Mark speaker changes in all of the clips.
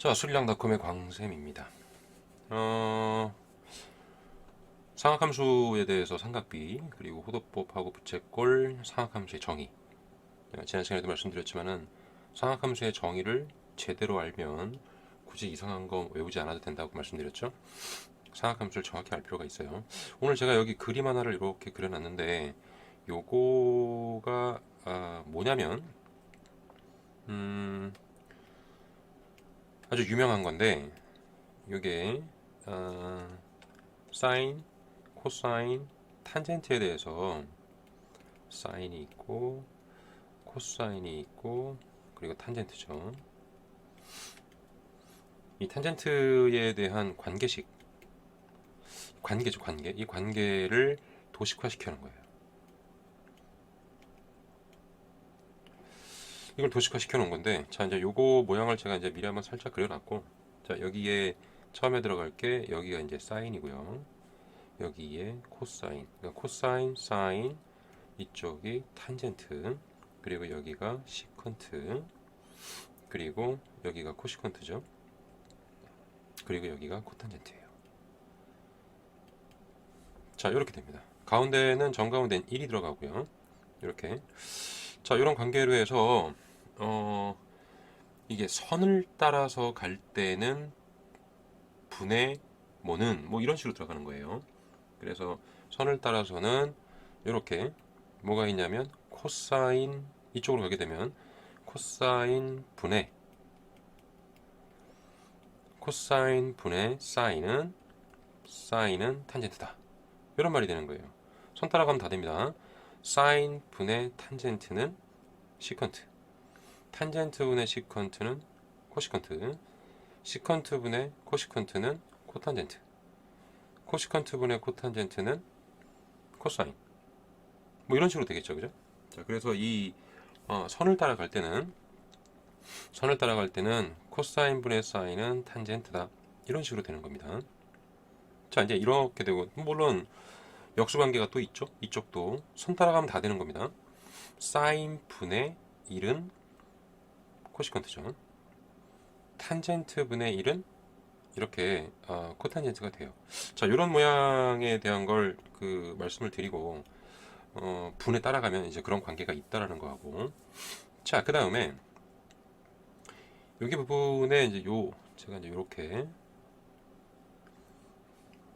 Speaker 1: 자, 수리랑닷컴의 광쌤입니다. 상학함수에 대해서 삼각비, 그리고 호도법하고 부채꼴, 상학함수의 정의. 지난 시간에도 말씀드렸지만은 상학함수의 정의를 제대로 알면 굳이 이상한 거 외우지 않아도 된다고 말씀드렸죠. 상학함수를 정확히 알 필요가 있어요. 오늘 제가 여기 그림 하나를 이렇게 그려놨는데 요거가 뭐냐면 아주 유명한 건데 이게 사인, 코사인, 탄젠트에 대해서 사인이 있고 코사인이 있고 그리고 탄젠트죠. 이 탄젠트에 대한 관계식, 관계죠, 관계. 이 관계를 도식화 시켜놓은 거예요. 이걸 도식화 시켜놓은 건데, 자, 이제 요거 모양을 제가 이제 미리 한번 살짝 그려놨고, 자, 여기에 처음에 들어갈 게 여기가 이제 사인이고요. 여기에 코사인, 그러니까 코사인, 사인, 이쪽이 탄젠트, 그리고 여기가 시컨트, 그리고 여기가 코시컨트죠. 그리고 여기가 코탄젠트예요. 자, 이렇게 됩니다. 가운데는 정가운데는 1이 들어가고요. 이렇게. 자, 이런 관계로 해서 이게 선을 따라서 갈 때는 분의 뭐는 뭐 이런 식으로 들어가는 거예요. 그래서 선을 따라서는 이렇게 뭐가 있냐면 코사인, 이쪽으로 가게 되면 코사인 분의 사인은 탄젠트다. 이런 말이 되는 거예요. 선 따라가면 다 됩니다. 사인 분의 탄젠트는 시컨트, 탄젠트 분의 시컨트는 코시컨트, 시컨트 분의 코시컨트는 코탄젠트, 코시컨트 분의 코탄젠트는 코사인. 뭐 이런 식으로 되겠죠, 그죠? 자, 그래서 이 선을 따라갈 때는 코사인 분의 사인은 탄젠트다. 이런 식으로 되는 겁니다. 자, 이제 이렇게 되고, 물론 역수관계가 또 있죠. 이쪽도 선 따라가면 다 되는 겁니다. 사인 분의 1은 코시컨트죠. 탄젠트 분의 1은 이렇게 코탄젠트가 돼요. 자, 이런 모양에 대한 걸 말씀을 드리고 분에 따라가면 이제 그런 관계가 있다라는 거하고, 자, 그 다음에 여기 부분에 이제 제가 이제 이렇게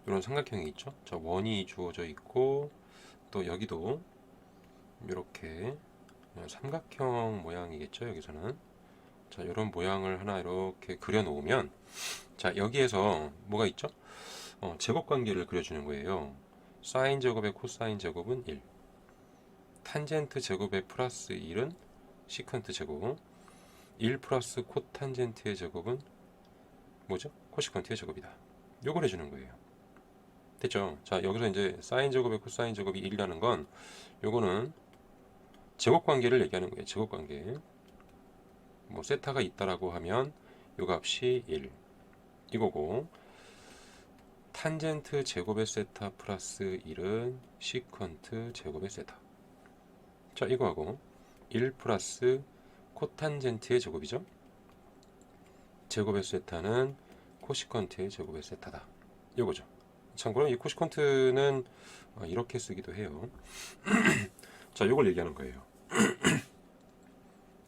Speaker 1: 이런 삼각형이 있죠. 자, 원이 주어져 있고 또 여기도 이렇게 삼각형 모양이겠죠. 여기서는 자, 이런 모양을 하나 이렇게 그려 놓으면, 자, 여기에서 뭐가 있죠? 제곱 관계를 그려주는 거예요. 사인 제곱의 코사인 제곱은 1, 탄젠트 제곱의 플러스 1은 시컨트 제곱, 1 플러스 코탄젠트의 제곱은 뭐죠? 코시컨트의 제곱이다. 요걸 해주는 거예요. 됐죠? 자, 여기서 이제 사인 제곱의 코사인 제곱이 1이라는 건 요거는 제곱 관계를 얘기하는 거예요. 제곱 관계. 뭐 세타가 있다라고 하면 요 값이 1 이거고, 탄젠트 제곱의 세타 플러스 1은 시컨트 제곱의 세타. 자, 이거하고 1 플러스 코탄젠트의 제곱이죠. 제곱의 세타는 코시컨트의 제곱의 세타다. 이거죠. 참고로 이 코시컨트는 이렇게 쓰기도 해요. 자, 요걸 얘기하는 거예요.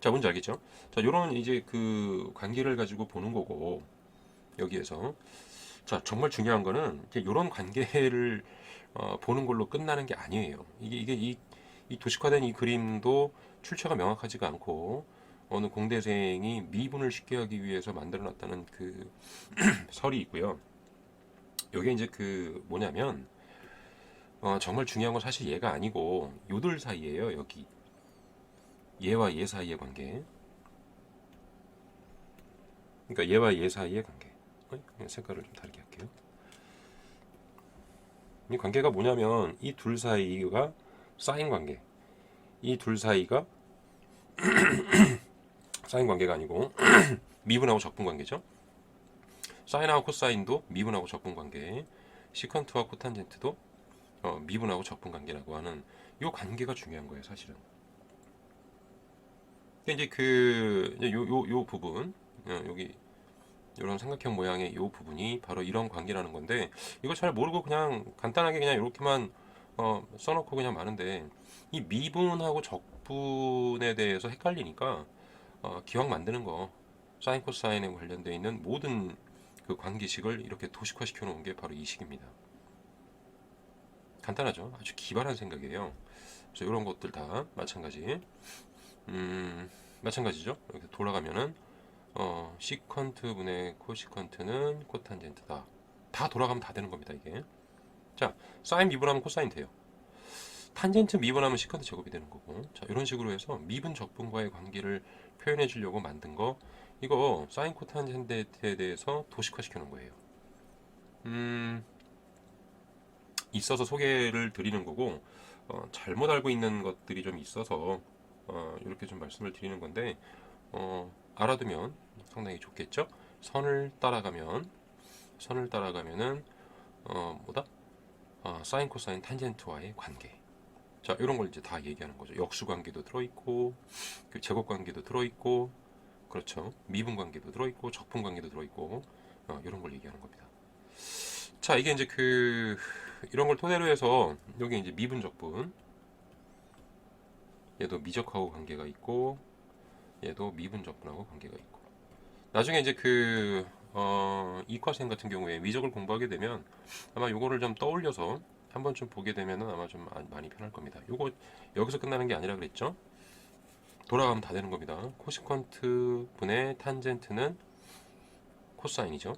Speaker 1: 자, 뭔지 알겠죠? 자, 요런 이제 그 관계를 가지고 보는 거고, 여기에서 자, 정말 중요한 거는 이제 요런 관계를 보는 걸로 끝나는 게 아니에요. 이 도식화된 이 그림도 출처가 명확하지가 않고 어느 공대생이 미분을 쉽게 하기 위해서 만들어 놨다는 그 설이 있고요. 요게 이제 그 뭐냐면 정말 중요한 건 사실 얘가 아니고 요들 사이에요. 여기 얘와 얘 사이의 관계. 그러니까 얘와 얘 사이의 관계. 색깔을 좀 다르게 할게요. 이 관계가 뭐냐면 이 둘 사이가 사인 관계. 이 둘 사이가 사인 관계가 아니고 미분하고 적분 관계죠. 사인하고 코사인도 미분하고 적분 관계. 시컨트와 코탄젠트도 미분하고 적분 관계라고 하는 이 관계가 중요한 거예요, 사실은. 이제 요 부분, 여기 이런 삼각형 모양의 이 부분이 바로 이런 관계라는 건데, 이거 잘 모르고 그냥 간단하게 그냥 이렇게만 써놓고 그냥 마는데, 이 미분하고 적분에 대해서 헷갈리니까 기억 만드는 거, 사인 코사인에 관련되어 있는 모든 그 관계식을 이렇게 도식화 시켜 놓은 게 바로 이 식입니다. 간단하죠? 아주 기발한 생각이에요. 그래서 이런 것들 다 마찬가지. 마찬가지죠. 이렇게 돌아가면은 시컨트 분의 코시컨트는 코탄젠트다. 다 돌아가면 다 되는 겁니다, 이게. 자, 사인 미분하면 코사인 돼요. 탄젠트 미분하면 시컨트 제곱이 되는 거고. 자, 이런 식으로 해서 미분 적분과의 관계를 표현해 주려고 만든 거. 이거 사인 코탄젠트에 대해서 도식화 시켜 놓은 거예요. 있어서 소개를 드리는 거고, 잘못 알고 있는 것들이 좀 있어서 이렇게 좀 말씀을 드리는 건데, 알아두면 상당히 좋겠죠. 선을 따라가면은 뭐다? 사인 코사인 탄젠트와의 관계. 자, 이런 걸 이제 다 얘기하는 거죠. 역수 관계도 들어있고, 그 제곱 관계도 들어있고, 그렇죠. 미분 관계도 들어있고, 적분 관계도 들어있고, 이런 걸 얘기하는 겁니다. 자, 이게 이제 이런 걸 토대로 해서 여기 이제 미분 적분, 얘도 미적하고 관계가 있고, 얘도 미분 적분하고 관계가 있고. 나중에 이제 이과생 같은 경우에 미적을 공부하게 되면 아마 요거를 좀 떠올려서 한 번쯤 보게 되면은 아마 좀 많이 편할 겁니다. 요거 여기서 끝나는 게 아니라 그랬죠? 돌아가면 다 되는 겁니다. 코시퀀트 분의 탄젠트는 코사인이죠.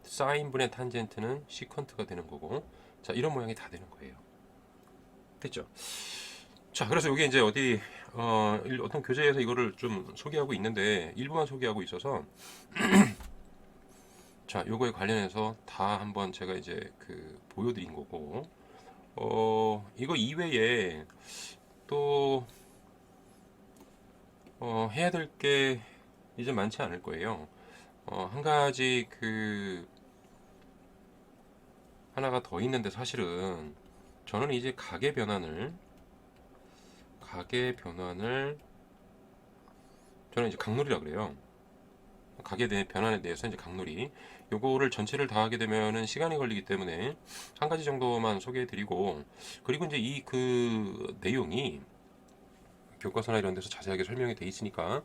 Speaker 1: 사인 분의 탄젠트는 시컨트가 되는 거고, 자, 이런 모양이 다 되는 거예요. 됐죠? 자, 그래서 이게 이제 어떤 교재에서 이거를 좀 소개하고 있는데 일부만 소개하고 있어서 자, 요거에 관련해서 다 한번 제가 이제 보여드린 거고, 이거 이외에 또 해야 될 게 이제 많지 않을 거예요. 한 가지 하나가 더 있는데, 사실은 저는 이제 가계 변환을 저는 이제 강놀이라 그래요. 가계 변환에 대해서 이제 강놀이, 요거를 전체를 다 하게 되면은 시간이 걸리기 때문에 한 가지 정도만 소개해드리고, 그리고 이제 내용이 교과서나 이런 데서 자세하게 설명이 돼 있으니까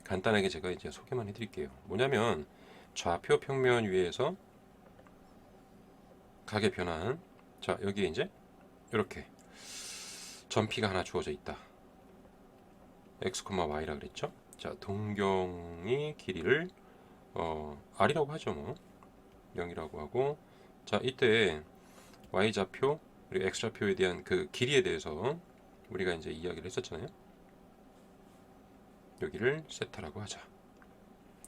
Speaker 1: 간단하게 제가 이제 소개만 해드릴게요. 뭐냐면 좌표 평면 위에서 가계 변환. 자, 여기에 이제 이렇게 점피가 하나 주어져 있다. x, y라 그랬죠. 자, 동경이 길이를 r이라고 하죠. 뭐 0이라고 하고, 자, 이때 y좌표 그리고 x좌표에 대한 그 길이에 대해서 우리가 이제 이야기를 했었잖아요. 여기를 세타라고 하자.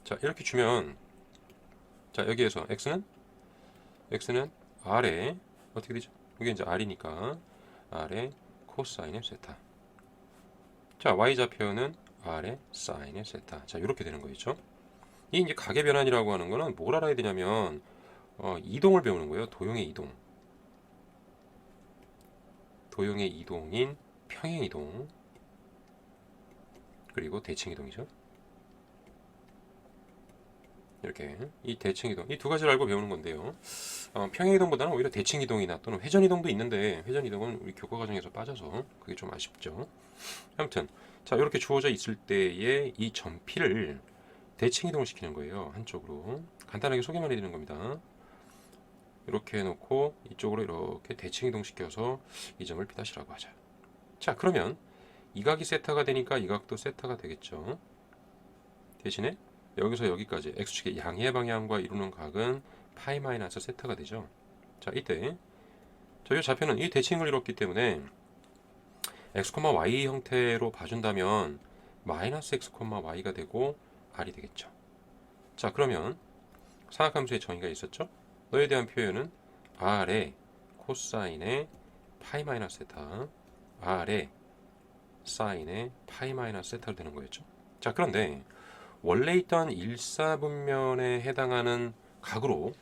Speaker 1: 자, 이렇게 주면, 자, 여기에서 x는 r에 어떻게 되죠? 이게 이제 r이니까 r에 코사인의 세타. 자, y좌표는 r에 사인의 세타. 자, 이렇게 되는 거겠죠. 이 이제 가계 변환이라고 하는 거는 뭘 알아야 되냐면 이동을 배우는 거예요. 도형의 이동인 평행 이동, 그리고 대칭 이동이죠. 이렇게 이 대칭 이동, 이 두 가지를 알고 배우는 건데요. 평행 이동보다는 오히려 대칭 이동이나 또는 회전 이동도 있는데, 회전 이동은 우리 교과 과정에서 빠져서 그게 좀 아쉽죠. 아무튼 자, 이렇게 주어져 있을 때에 이 점피를 대칭 이동을 시키는 거예요. 한쪽으로 간단하게 소개만 해드리는 겁니다. 이렇게 해놓고 이쪽으로 이렇게 대칭 이동시켜서 이 점을 P'라고 하자. 자, 그러면 이 각이 세타가 되니까 이 각도 세타가 되겠죠. 대신에 여기서 여기까지 x축의 양의 방향과 이루는 각은 파이 마이너스 세타가 되죠. 자, 이때 저희 좌표는 이 대칭을 이뤘기 때문에 x, y 형태로 봐준다면 마이너스 x, y가 되고 r이 되겠죠. 자, 그러면 사각함수의 정의가 있었죠. 너에 대한 표현은 r의 코사인의 파이 마이너스 세타, r의 사인의 파이 마이너스 세타로 되는 거였죠. 자, 그런데 원래 있던 일사분면에 해당하는 각으로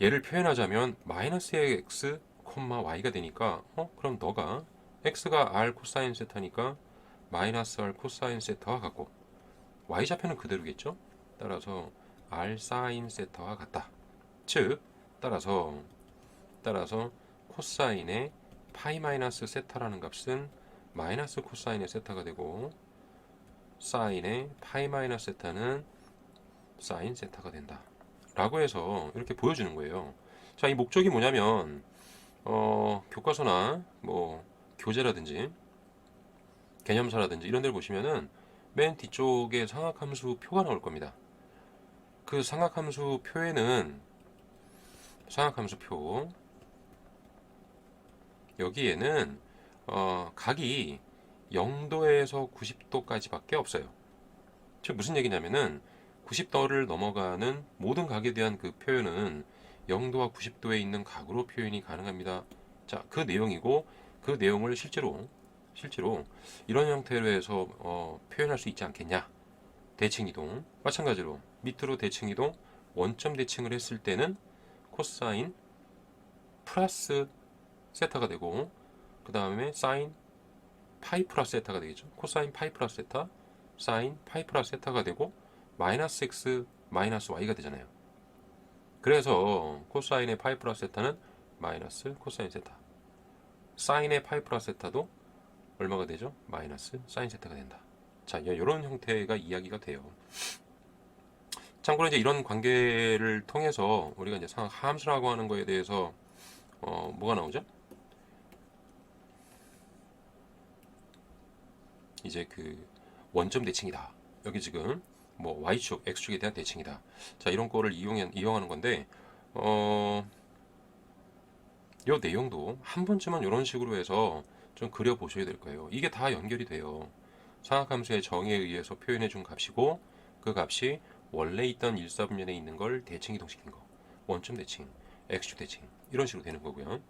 Speaker 1: 얘를 표현하자면 마이너스 x, y가 되니까 그럼 너가 x가 r 코사인 세타니까 마이너스 r 코사인 세타와 같고, y좌표는 그대로겠죠. 따라서 R 사인 세타와 같다. 즉 따라서 코사인의 파이 마이너스 세타라는 값은 마이너스 코사인의 세타가 되고 사인의 파이 마이너스 세타는 사인 세타가 된다 라고 해서 이렇게 보여주는 거예요. 자, 이 목적이 뭐냐면 교과서나 뭐 교재라든지 개념서라든지 이런 데를 보시면은 맨 뒤쪽에 삼각함수 표가 나올 겁니다. 그 삼각함수 표에는 삼각함수 표 여기에는 각이 0도에서 90도까지 밖에 없어요. 즉 무슨 얘기냐면은 90도를 넘어가는 모든 각에 대한 그 표현은 0도와 90도에 있는 각으로 표현이 가능합니다. 자, 그 내용이고 그 내용을 실제로 이런 형태로 해서 표현할 수 있지 않겠냐. 대칭이동 마찬가지로 밑으로 대칭이동 원점 대칭을 했을 때는 코사인 플러스 세타가 되고 그 다음에 사인 파이 플러스 세타가 되겠죠. 코사인 파이 플러스 세타 사인 파이 플러스 세타가 되고 마이너스 x 마이너스 y가 되잖아요. 그래서 코사인의 파이 플러스 세타는 마이너스 코사인 세타, 사인의 파이 플러스 세타도 얼마가 되죠? 마이너스 사인 세타가 된다. 자, 이런 형태가 이야기가 돼요. 참고로 이제 이런 관계를 통해서 우리가 이제 함수라고 하는 거에 대해서 뭐가 나오죠? 이제 그 원점 대칭이다. 여기 지금 뭐 y축, x축에 대한 대칭이다. 자, 이런 거를 이용하는 건데 이 내용도 한 번쯤은 이런 식으로 해서 좀 그려 보셔야 될 거예요. 이게 다 연결이 돼요. 삼각함수의 정의에 의해서 표현해 준 값이고 그 값이 원래 있던 1사분면에 있는 걸 대칭 이동시킨 거. 원점 대칭, x축 대칭 이런 식으로 되는 거고요.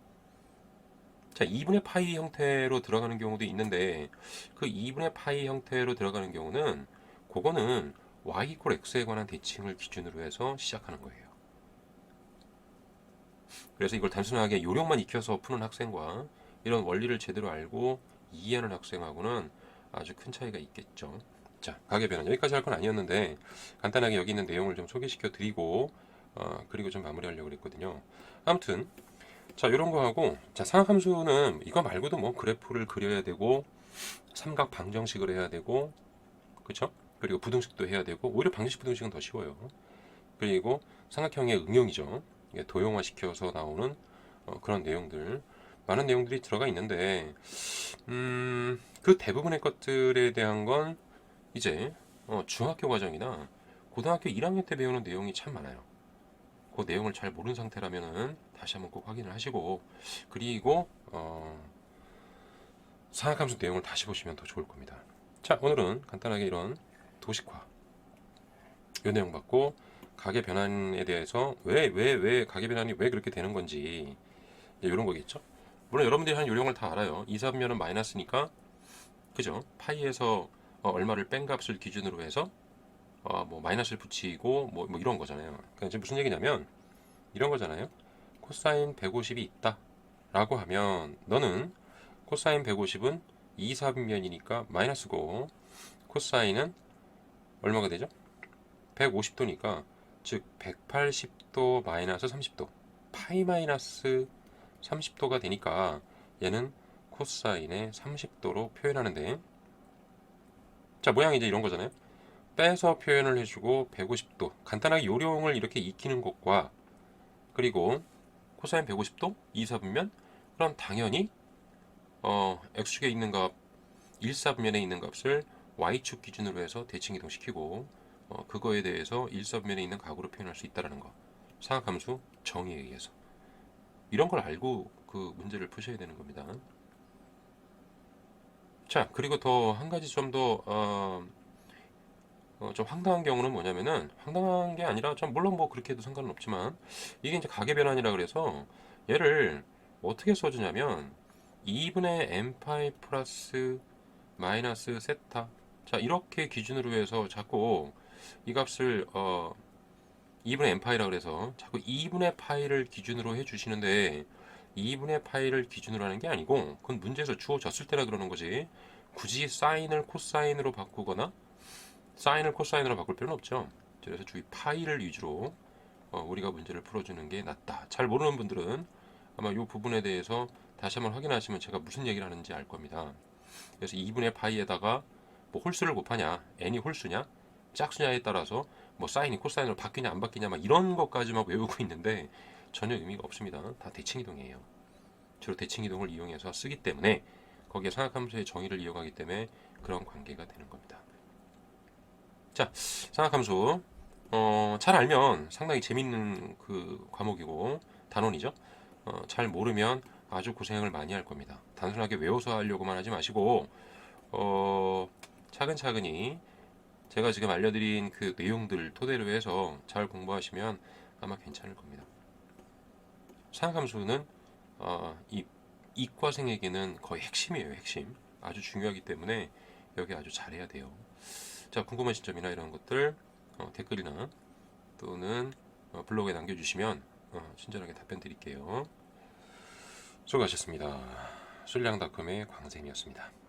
Speaker 1: 자, 2분의 파이 형태로 들어가는 경우도 있는데 그 2분의 파이 형태로 들어가는 경우는 그거는 y 이퀄 x에 관한 대칭을 기준으로 해서 시작하는 거예요. 그래서 이걸 단순하게 요령만 익혀서 푸는 학생과 이런 원리를 제대로 알고 이해하는 학생하고는 아주 큰 차이가 있겠죠. 자, 가계변환 여기까지 할 건 아니었는데 간단하게 여기 있는 내용을 좀 소개시켜 드리고 그리고 좀 마무리하려고 그랬거든요. 아무튼 자, 이런 거 하고 자, 삼각함수는 이거 말고도 뭐 그래프를 그려야 되고 삼각 방정식을 해야 되고 그쵸? 그리고 부등식도 해야 되고 오히려 방정식 부등식은 더 쉬워요. 그리고 삼각형의 응용이죠. 이게 도형화시켜서 나오는 그런 내용들 많은 내용들이 들어가 있는데 그 대부분의 것들에 대한 건 이제 중학교 과정이나 고등학교 1학년 때 배우는 내용이 참 많아요. 그 내용을 잘 모르는 상태라면은 다시 한번 꼭 확인을 하시고 그리고 삼각함수 내용을 다시 보시면 더 좋을 겁니다. 자, 오늘은 간단하게 이런 도식화 이 내용 받고 가계 변환에 대해서 왜 가계 변환이 왜 그렇게 되는 건지 이런 거겠죠. 물론 여러분들이 한 요령을 다 알아요. 2, 3면은 마이너스니까 그죠? 파이에서 얼마를 뺀 값을 기준으로 해서 뭐 마이너스를 붙이고 뭐 이런 거잖아요. 그러니까 이제 무슨 얘기냐면 이런 거잖아요. 코사인 150이 있다 라고 하면 너는 코사인 150은 2, 4분면이니까 마이너스고 코사인은 얼마가 되죠? 150도니까 즉 180도 마이너스 30도 파이 마이너스 30도가 되니까 얘는 코사인의 30도로 표현하는데 자, 모양이 이제 이런 거잖아요. 빼서 표현을 해주고 150도 간단하게 요령을 이렇게 익히는 것과 그리고 코사인 150도 2, 4분면 그럼 당연히 x축에 있는 값 1, 4분면에 있는 값을 y축 기준으로 해서 대칭 이동시키고 그거에 대해서 1, 4분면에 있는 각으로 표현할 수 있다는 거. 삼각함수 정의에 의해서. 이런 걸 알고 그 문제를 푸셔야 되는 겁니다. 자, 그리고 더 한 가지 좀 더 좀 황당한 경우는 뭐냐면은 황당한 게 아니라 좀 물론 뭐 그렇게 해도 상관은 없지만 이게 이제 가계 변환이라 그래서 얘를 어떻게 써주냐면 2분의 n파이 플러스 마이너스 세타 자, 이렇게 기준으로 해서 자꾸 이 값을 2분의 n파이라 그래서 자꾸 2분의 파이를 기준으로 해주시는데 2분의 파이를 기준으로 하는 게 아니고 그건 문제에서 주어졌을 때라 그러는 거지 굳이 사인을 코사인으로 바꾸거나 사인을 코사인으로 바꿀 필요는 없죠. 그래서 주위 파일을 위주로 우리가 문제를 풀어주는 게 낫다. 잘 모르는 분들은 아마 이 부분에 대해서 다시 한번 확인하시면 제가 무슨 얘기를 하는지 알 겁니다. 그래서 2분의 파이에다가 뭐 홀수를 곱하냐, n이 홀수냐, 짝수냐에 따라서 뭐 사인이 코사인으로 바뀌냐 안 바뀌냐 막 이런 것까지 막 외우고 있는데 전혀 의미가 없습니다. 다 대칭이동이에요. 주로 대칭이동을 이용해서 쓰기 때문에 거기에 삼각함수의 정의를 이용하기 때문에 그런 관계가 되는 겁니다. 자, 삼각함수 잘 알면 상당히 재밌는 그 과목이고 단원이죠. 잘 모르면 아주 고생을 많이 할 겁니다. 단순하게 외워서 하려고만 하지 마시고 차근차근히 제가 지금 알려드린 그 내용들 토대로 해서 잘 공부하시면 아마 괜찮을 겁니다. 삼각함수는 이 이과생에게는 거의 핵심이에요. 핵심. 아주 중요하기 때문에 여기 아주 잘해야 돼요. 자, 궁금하신 점이나 이런 것들 댓글이나 또는 블로그에 남겨주시면 친절하게 답변 드릴게요. 수고하셨습니다. 술량닷컴의 광쌤이었습니다.